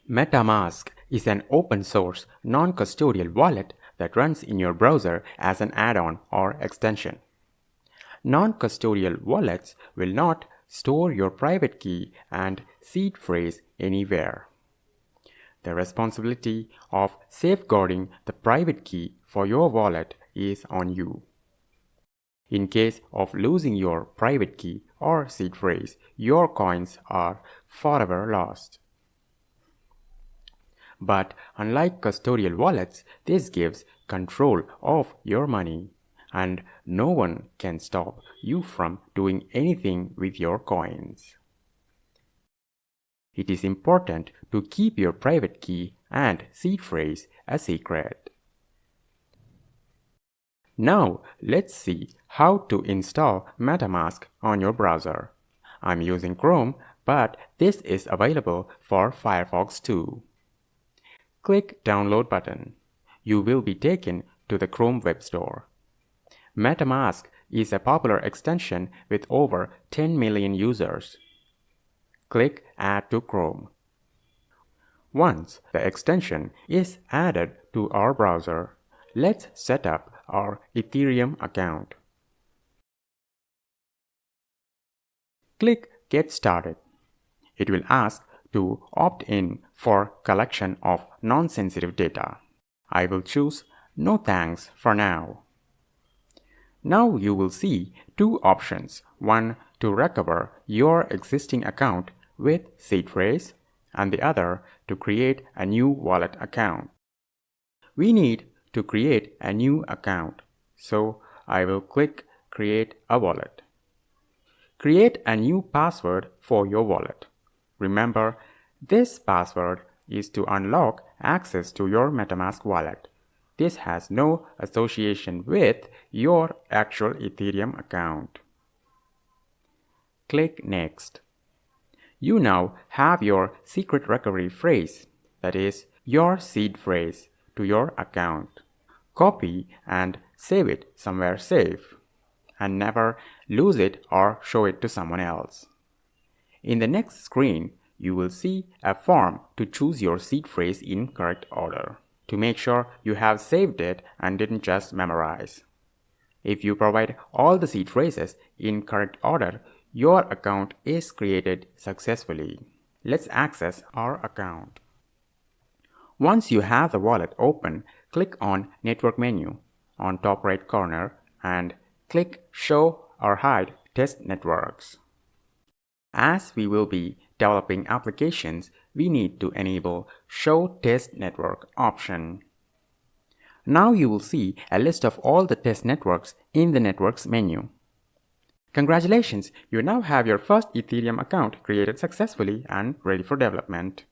Metamask is an open-source, non-custodial wallet that runs in your browser as an add-on or extension. Non-custodial wallets will not store your private key and seed phrase anywhere. The responsibility of safeguarding the private key for your wallet is on you. In case of losing your private key or seed phrase, your coins are forever lost. But unlike custodial wallets, this gives control of your money, and no one can stop you from doing anything with your coins. It is important to keep your private key and seed phrase a secret. Now let's see how to install Metamask on your browser. I'm using Chrome, but this is available for Firefox too. Click Download button. You will be taken to the Chrome Web Store. Metamask is a popular extension with over 10 million users. Click Add to Chrome. Once the extension is added to our browser, let's set up our Ethereum account. Click Get Started. It will ask to opt in for collection of non-sensitive data. I will choose No Thanks for now. Now you will see two options, one to recover your existing account with seed phrase and the other to create a new wallet account. We need to create a new account, so I will click Create a Wallet. Create a new password for your wallet. Remember, this password is to unlock access to your Metamask wallet. This has no association with your actual Ethereum account. Click Next. You now have your secret recovery phrase, that is, your seed phrase, to your account. Copy and save it somewhere safe, and never lose it or show it to someone else. In the next screen, you will see a form to choose your seed phrase in correct order, to make sure you have saved it and didn't just memorize. If you provide all the seed phrases in correct order, your account is created successfully. Let's access our account. Once you have the wallet open, click on Network menu on top right corner and click Show or Hide Test Networks. As we will be developing applications, we need to enable Show Test Network option. Now you will see a list of all the test networks in the Networks menu. Congratulations, you now have your first Ethereum account created successfully and ready for development.